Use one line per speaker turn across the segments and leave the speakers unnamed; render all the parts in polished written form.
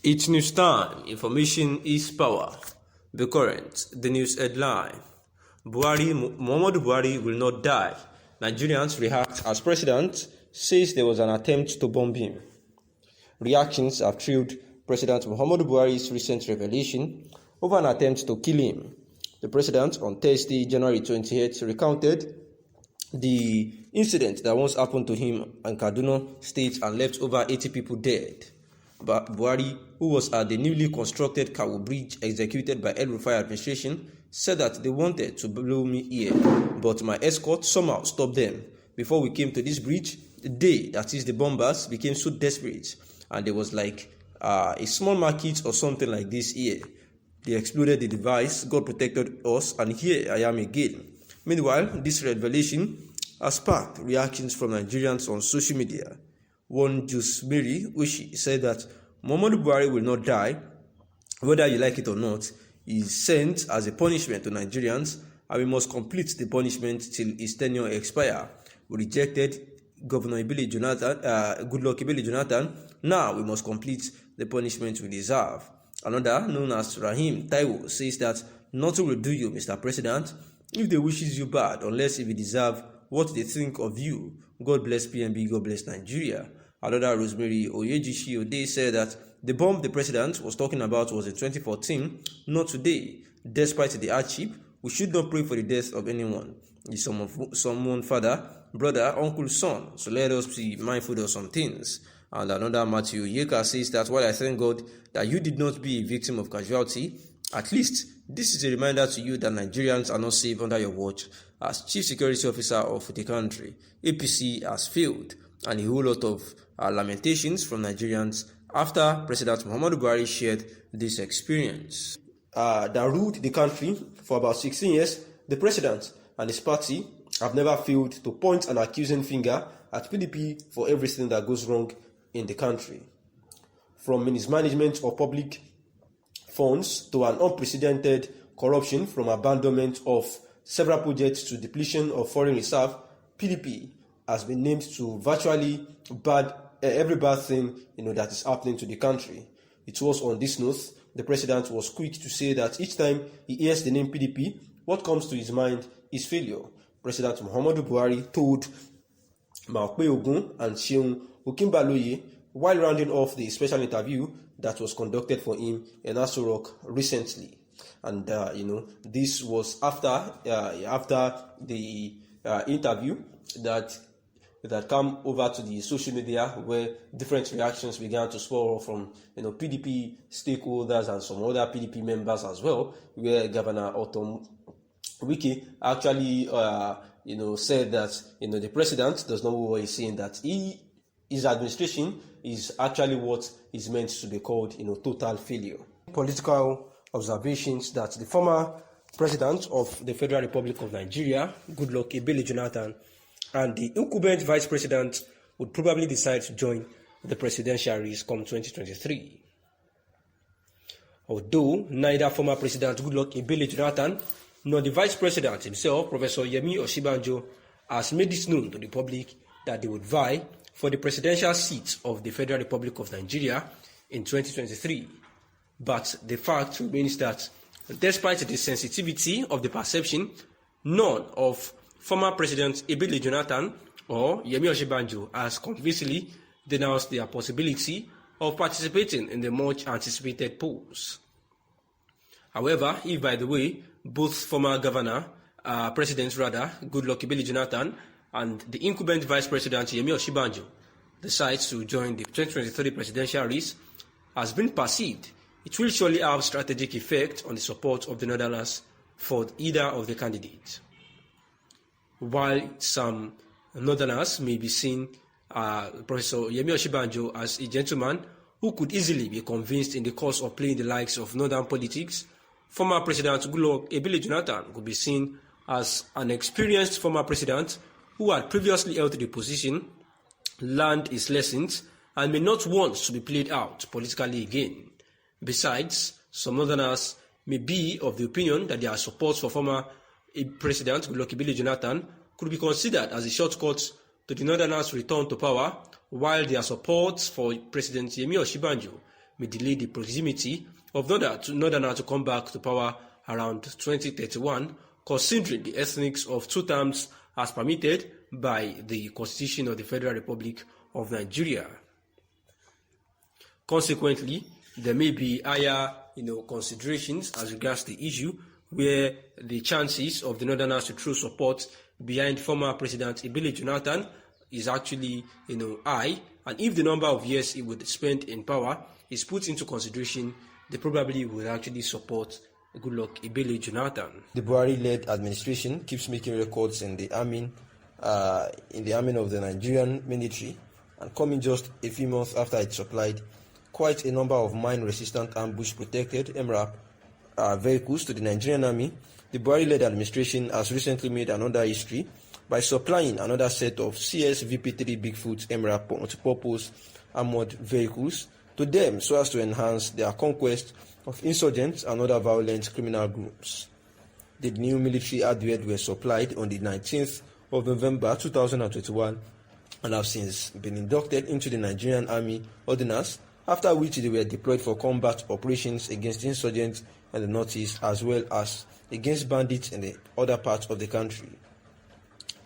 It's news time. Information is power. The current, the news headline. Muhammadu Buhari will not die. Nigerians react as president says there was an attempt to bomb him. Reactions have trailed President Muhammadu Buhari's recent revelation over an attempt to kill him. The president on Thursday, January 28th, recounted the incident that once happened to him in Kaduna State and left over 80 people dead. But Buhari, who was at the newly constructed Kawo Bridge executed by El-Rufai administration, said that they wanted to blow me here, but my escort somehow stopped them. Before we came to this bridge, they, that is the bombers, became so desperate, and there was like a small market or something like this here. They exploded the device, God protected us, and here I am again. Meanwhile, this revelation has sparked reactions from Nigerians on social media. One Juice Mary, which said that Muhammadu Buhari will not die, whether you like it or not, is sent as a punishment to Nigerians, and we must complete the punishment till his tenure expire. We rejected Governor Goodluck Ebele Jonathan. Now we must complete the punishment we deserve. Another, known as Rahim Taiwo, says that nothing will do you, Mr. President, if they wishes you bad, unless if you deserve what they think of you. God bless PNB, God bless Nigeria. Another, Rosemary Oyejishi said that the bomb the president was talking about was in 2014, not today. Despite the hardship, we should not pray for the death of anyone. It's someone father, brother, uncle, son. So let us be mindful of some things. And another, Matthew Yeka, says that while I thank God that you did not be a victim of casualty, at least this is a reminder to you that Nigerians are not safe under your watch. As Chief Security Officer of the country, APC has failed, and a whole lot of lamentations from Nigerians after President Muhammadu Buhari shared this experience. That ruled the country for about 16 years, the president and his party have never failed to point an accusing finger at PDP for everything that goes wrong in the country. From mismanagement of public funds to an unprecedented corruption, from abandonment of several projects to depletion of foreign reserve, PDP has been named to virtually every bad thing that is happening to the country. It was on this note the president was quick to say that each time he hears the name PDP, what comes to his mind is failure. President Muhammadu Buhari told Maokpe Ogun and Seun Okinbaloye while rounding off the special interview that was conducted for him in Aso Rock recently. And this was after the interview that came over to the social media, where different reactions began to swirl from PDP stakeholders and some other PDP members as well, where Governor Otom Wike actually said that the president does not know what he's saying, that his administration is actually what is meant to be called total failure. Political observations that the former president of the Federal Republic of Nigeria, Goodluck Ebele Jonathan, and the incumbent vice president would probably decide to join the presidential race come 2023. Although neither former President Goodluck Ebele Jonathan nor the vice president himself, Professor Yemi Osinbajo, has made it known to the public that they would vie for the presidential seat of the Federal Republic of Nigeria in 2023. But the fact remains that despite the sensitivity of the perception, none of former President Ebele Jonathan or Yemi Osinbajo has convincingly denounced their possibility of participating in the much anticipated polls. However, if by the way, both former presidents Goodluck Ebele Jonathan and the incumbent vice president Yemi Osinbajo decides to join the 2023 presidential race, has been perceived, it will surely have strategic effect on the support of the Northerners for either of the candidates. While some Northerners may be seeing Professor Yemi Osinbajo as a gentleman who could easily be convinced in the course of playing the likes of Northern politics, former President Goodluck Ebele Jonathan could be seen as an experienced former president who had previously held the position, learned his lessons, and may not want to be played out politically again. Besides, some Northerners may be of the opinion that their support for former President Goodluck Ebele Jonathan could be considered as a shortcut to the Northerners' return to power, while their support for President Yemi Osinbajo may delay the proximity of Northerners to come back to power around 2031, considering the ethnics of two terms as permitted by the Constitution of the Federal Republic of Nigeria. Consequently, there may be higher considerations as regards the issue, where the chances of the Northerners to throw support behind former President Ebele Jonathan is actually high, and if the number of years he would spend in power is put into consideration, they probably will actually support Goodluck Ebele Jonathan.
The Buhari-led administration keeps making records in the arming of the Nigerian military, and coming just a few months after it supplied quite a number of mine-resistant ambush-protected MRAP vehicles to the Nigerian army, the Buhari-led administration has recently made another history by supplying another set of CS-VP3 Bigfoot MRAP multipurpose armored vehicles to them so as to enhance their conquest of insurgents and other violent criminal groups. The new military hardware were supplied on the 19th of November 2021 and have since been inducted into the Nigerian Army Ordnance, after which they were deployed for combat operations against insurgents in the northeast as well as against bandits in the other parts of the country.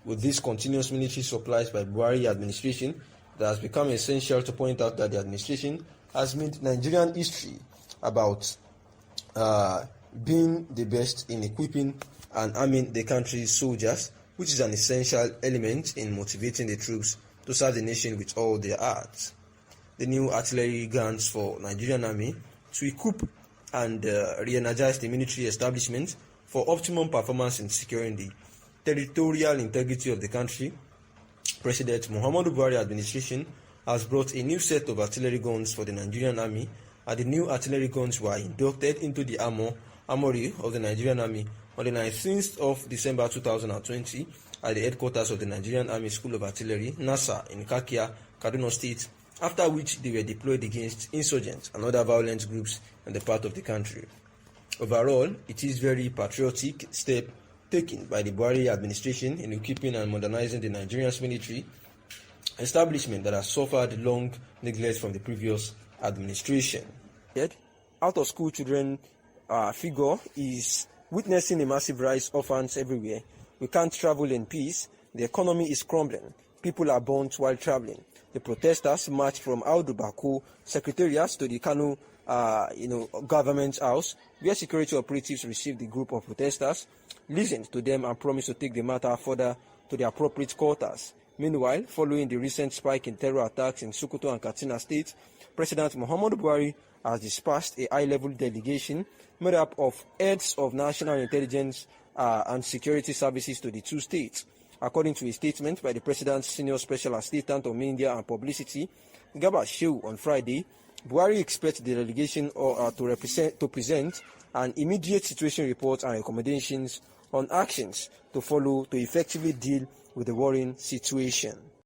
With these continuous military supplies by Buhari administration, it has become essential to point out that the administration has made Nigerian history about being the best in equipping and arming the country's soldiers, which is an essential element in motivating the troops to serve the nation with all their hearts. The new artillery guns for Nigerian army to equip and re-energize the military establishment for optimum performance in securing the territorial integrity of the country. President Muhammadu Buhari administration has brought a new set of artillery guns for the Nigerian army, and the new artillery guns were inducted into the armory of the Nigerian army on the 19th of December 2020 at the headquarters of the Nigerian Army School of Artillery, NASA, in Kakia, Kaduna State, after which they were deployed against insurgents and other violent groups in the part of the country. Overall, it is a very patriotic step taken by the Buhari administration in equipping and modernizing the Nigerian military establishment that has suffered long neglect from the previous administration. Out-of-school children figure is witnessing a massive rise of orphans everywhere. We can't travel in peace. The economy is crumbling. People are burnt while traveling. The protesters marched from Audu Bako Secretariat to the Kano government house, where security operatives received the group of protesters, listened to them and promised to take the matter further to the appropriate quarters. Meanwhile, following the recent spike in terror attacks in Sokoto and Katsina states, President Muhammadu Buhari has dispatched a high-level delegation made up of heads of national intelligence and security services to the two states. According to a statement by the President's Senior Special Assistant on Media and Publicity, Garba Shehu, on Friday, Buhari expects the delegation to present an immediate situation report and recommendations on actions to follow to effectively deal with the worrying situation.